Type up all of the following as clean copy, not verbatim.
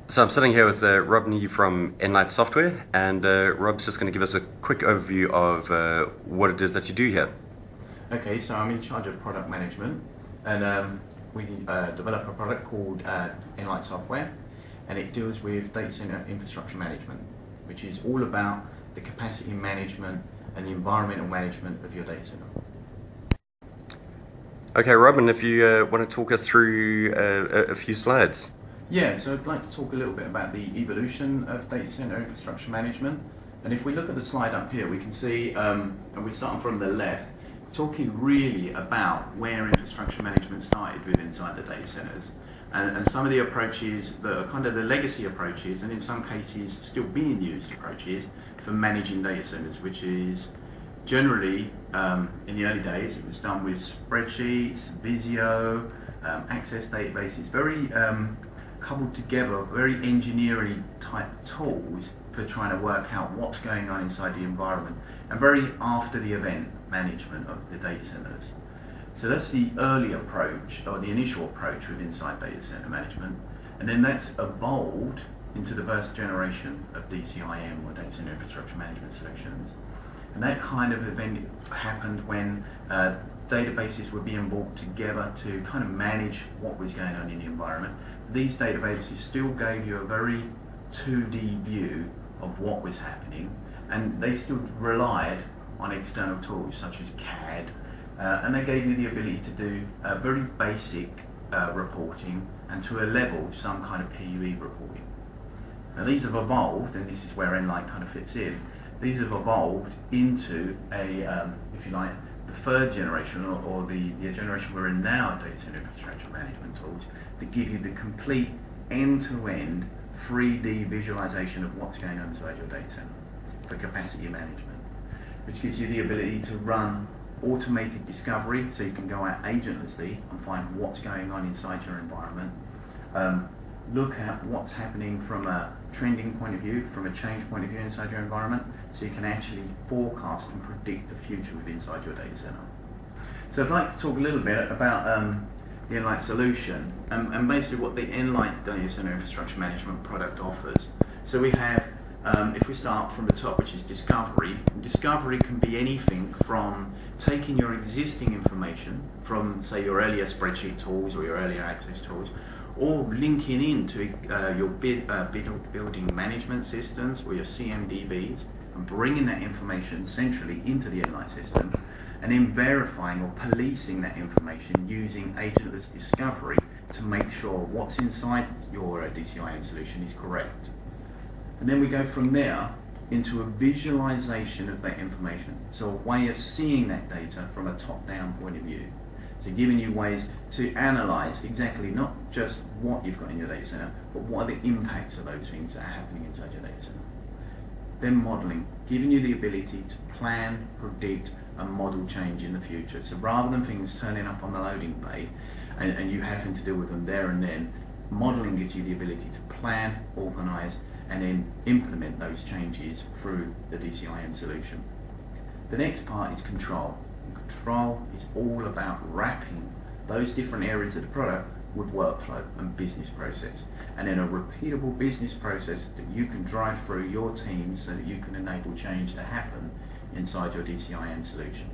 So I'm sitting here with Rob Nee from Nlyte Software, and Rob's just going to give us a quick overview of what it is that you do here. Okay, so I'm in charge of product management, and we develop a product called Nlyte Software, and it deals with data center infrastructure management, which is all about the capacity management and the environmental management of your data center. Okay, Rob, and if you want to talk us through a few slides. Yeah, so I'd like to talk a little bit about the evolution of data center infrastructure management. And if we look at the slide up here, we can see, and we're starting from the left, talking really about where infrastructure management started with inside the data centers. And some of the approaches that are kind of the legacy approaches, and in some cases still being used approaches for managing data centers, which is generally, in the early days, it was done with spreadsheets, Visio, access databases, very coupled together, very engineering type tools for trying to work out what's going on inside the environment, and very after the event management of the data centers. So that's the early approach, or the initial approach with inside data center management, and then that's evolved into the first generation of DCIM, or data center infrastructure management solutions. And that kind of event happened when databases were being brought together to kind of manage what was going on in the environment. These databases still gave you a very 2D view of what was happening, and they still relied on external tools such as CAD, and they gave you the ability to do very basic reporting, and to a level some kind of PUE reporting. Now these have evolved, and this is where Nlyte kind of fits in. These have evolved into a, if you like, the third generation, or the generation we're in now, data center infrastructure management tools that give you the complete end-to-end 3D visualization of what's going on inside your data center for capacity management, which gives you the ability to run automated discovery, so you can go out agentlessly and find what's going on inside your environment. Look at what's happening from a trending point of view, from a change point of view inside your environment, so you can actually forecast and predict the future with inside your data center. So I'd like to talk a little bit about the Nlyte solution, and basically what the Nlyte data center infrastructure management product offers. So we have, if we start from the top, which is discovery. Discovery can be anything from taking your existing information from, say, your earlier spreadsheet tools or your earlier access tools, or linking into your building management systems or your CMDBs, and bringing that information centrally into the Nlyte system, and then verifying or policing that information using agentless discovery to make sure what's inside your DCIM solution is correct. And then we go from there into a visualization of that information, so a way of seeing that data from a top-down point of view. So giving you ways to analyze exactly not just what you've got in your data center, but what are the impacts of those things that are happening inside your data center. Then modeling, giving you the ability to plan, predict, and model change in the future. So rather than things turning up on the loading bay and you having to deal with them there and then, modeling gives you the ability to plan, organize, and then implement those changes through the DCIM solution. The next part is control. Control is all about wrapping those different areas of the product with workflow and business process, and then a repeatable business process that you can drive through your team so that you can enable change to happen inside your DCIM solution.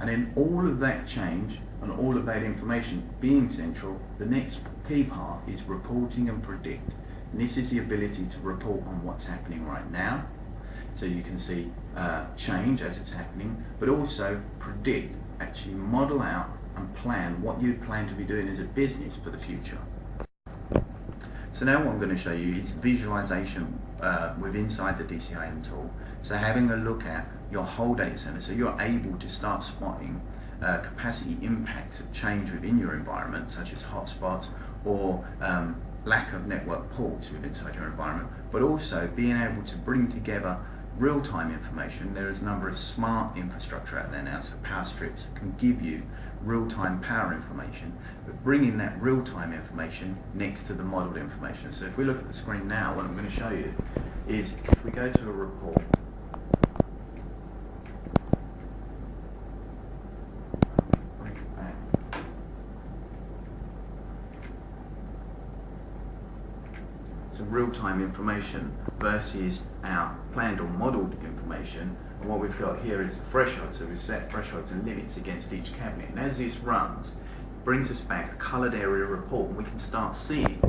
And then all of that change and all of that information being central, the next key part is reporting and predict. And this is the ability to report on what's happening right now, so you can see change as it's happening, but also predict, actually model out and plan what you plan to be doing as a business for the future. So now what I'm going to show you is visualization with inside the DCIM tool. So having a look at your whole data center, so you're able to start spotting capacity impacts of change within your environment, such as hotspots or lack of network ports within inside your environment, but also being able to bring together real-time information. There is a number of smart infrastructure out there now, so power strips can give you real-time power information, but bringing that real-time information next to the modeled information. So if we look at the screen now, what I'm going to show you is, if we go to a report, bring it back. some real-time information versus our planned or modelled information. And what we've got here is the threshold, so we've set thresholds and limits against each cabinet. And as this runs, it brings us back a coloured area report, and we can start seeing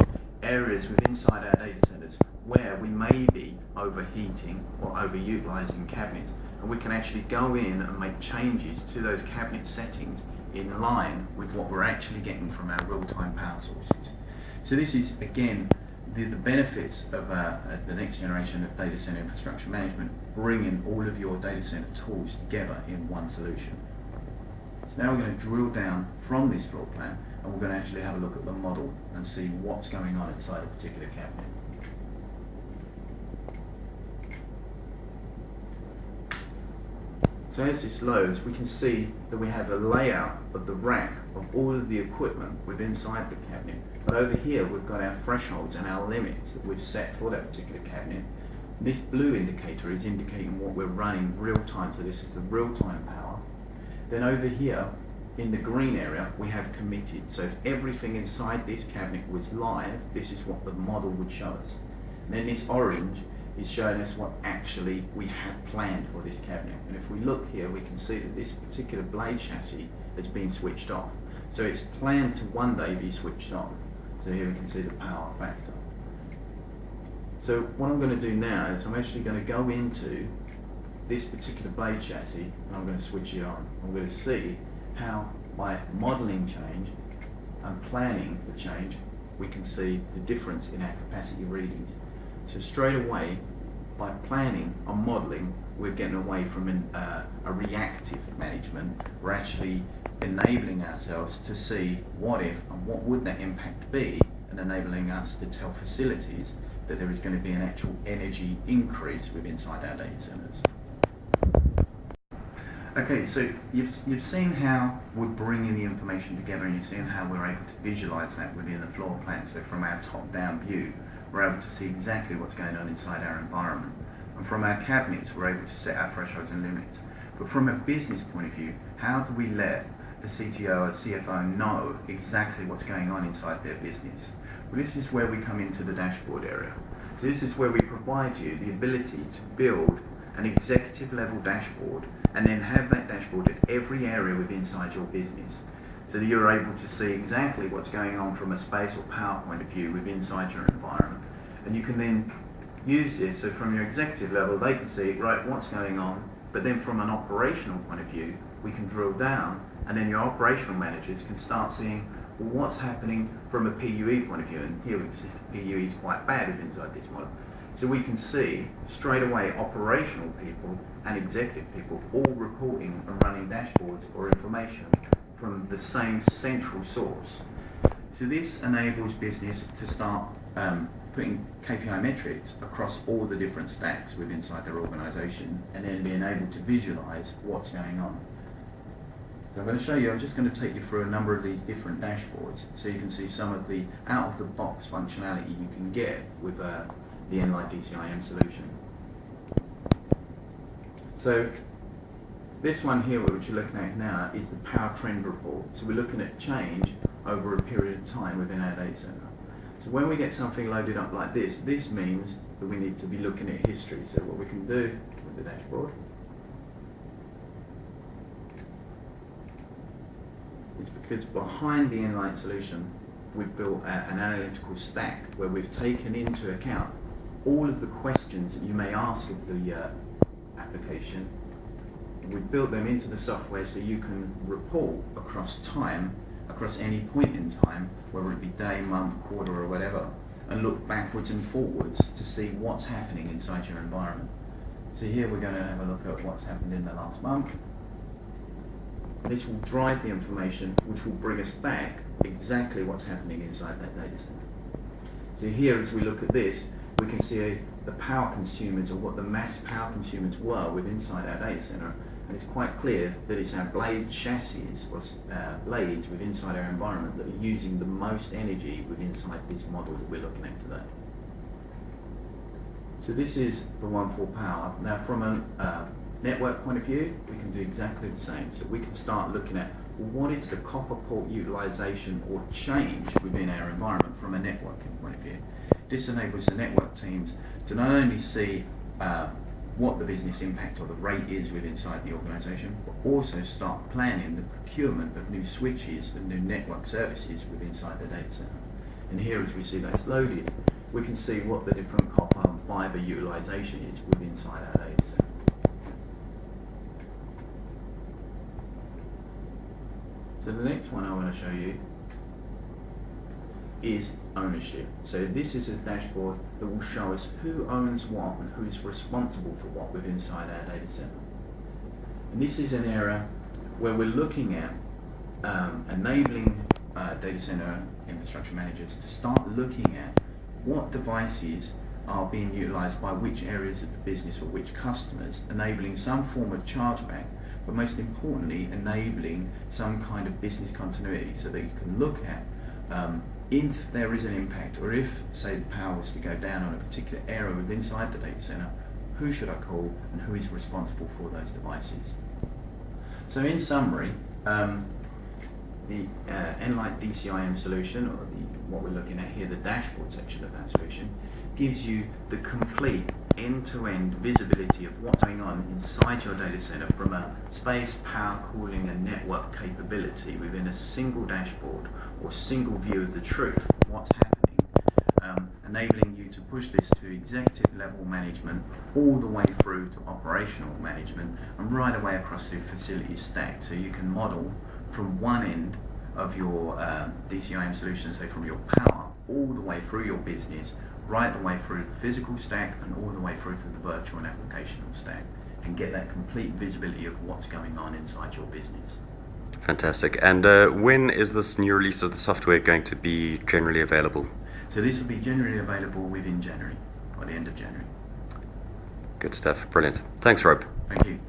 areas within inside our data centres where we may be overheating or overutilising cabinets. And we can actually go in and make changes to those cabinet settings in line with what we're actually getting from our real-time power sources. So this is, again, the benefits of the next generation of data center infrastructure management, bringing all of your data center tools together in one solution. So now we're going to drill down from this floor plan, and we're going to actually have a look at the model and see what's going on inside a particular cabinet. So as this loads, we can see that we have a layout of the rack of all of the equipment within inside the cabinet. But over here, we've got our thresholds and our limits that we've set for that particular cabinet. This blue indicator is indicating what we're running real time, so this is the real time power. Then over here, in the green area, we have committed. So if everything inside this cabinet was live, this is what the model would show us. And then this orange is showing us what actually we have planned for this cabinet. And if we look here, we can see that this particular blade chassis has been switched off. So it's planned to one day be switched on. So here we can see the power factor. So what I'm going to do now is I'm actually going to go into this particular blade chassis and I'm going to switch it on. I'm going to see how by modelling change and planning the change, we can see the difference in our capacity readings. So straight away, by planning and modelling, we're getting away from a reactive management. We're actually enabling ourselves to see what if and what would that impact be, and enabling us to tell facilities that there is going to be an actual energy increase within inside our data centres. Okay, so you've seen how we're bringing the information together, and you've seen how we're able to visualise that within the floor plan. So from our top-down view, we're able to see exactly what's going on inside our environment. And from our cabinets, we're able to set our thresholds and limits. But from a business point of view, how do we let the CTO or CFO know exactly what's going on inside their business? Well, this is where we come into the dashboard area. So this is where we provide you the ability to build an executive level dashboard and then have that dashboard at every area within inside your business, so that you're able to see exactly what's going on from a space or power point of view within inside your environment. And you can then use this, so from your executive level, they can see, right, what's going on, but then from an operational point of view, we can drill down, and then your operational managers can start seeing, well, what's happening from a PUE point of view, and here we can see the PUE is quite bad within inside this model. So we can see straight away operational people and executive people all reporting and running dashboards or information from the same central source. So this enables business to start putting KPI metrics across all the different stacks within inside their organisation, and then being able to visualise what's going on. So I'm going to show you, I'm just going to take you through a number of these different dashboards so you can see some of the out-of-the-box functionality you can get with the nlytevid1 solution. So this one here, which you're looking at now, is the power trend report. So we're looking at change over a period of time within our data center. So when we get something loaded up like this, this means that we need to be looking at history. So what we can do with the dashboard is, because behind the nlyte solution, we've built an analytical stack where we've taken into account all of the questions that you may ask of the application. We've built them into the software so you can report across time, across any point in time, whether it be day, month, quarter or whatever, and look backwards and forwards to see what's happening inside your environment. So here we're going to have a look at what's happened in the last month. This will drive the information which will bring us back exactly what's happening inside that data center. So here, as we look at this, we can see the power consumers, or what the mass power consumers were within inside our data center, and it's quite clear that it's our blade chassis or blades within inside our environment that are using the most energy within inside this model that we're looking at today. So this is the one for power. Now from a network point of view, we can do exactly the same. So we can start looking at what is the copper port utilization or change within our environment from a networking point of view. This enables the network teams to not only see what the business impact or the rate is within inside the organisation, but also start planning the procurement of new switches and new network services within inside the data centre. And here, as we see that's loaded, we can see what the different copper and fibre utilisation is within inside our data centre. So the next one I want to show you is ownership. So this is a dashboard that will show us who owns what and who is responsible for what within inside our data center. And this is an area where we're looking at enabling data center infrastructure managers to start looking at what devices are being utilized by which areas of the business or which customers, enabling some form of chargeback, but most importantly enabling some kind of business continuity so that you can look at if there is an impact, or if, say, the power was to go down on a particular area within inside the data center, who should I call and who is responsible for those devices? So in summary, the nlyte DCIM solution, or what we're looking at here, the dashboard section of that solution, gives you the complete end-to-end visibility of what's going on inside your data center from a space, power, cooling and network capability within a single dashboard or single view of the truth, what's happening, enabling you to push this to executive level management all the way through to operational management and right away across the facility stack, so you can model from one end of your DCIM solution, so from your power all the way through your business, right the way through the physical stack and all the way through to the virtual and applicational stack, and get that complete visibility of what's going on inside your business. Fantastic. And when is this new release of the software going to be generally available? So this will be generally available within January, or the end of January. Good stuff. Brilliant. Thanks, Rob. Thank you.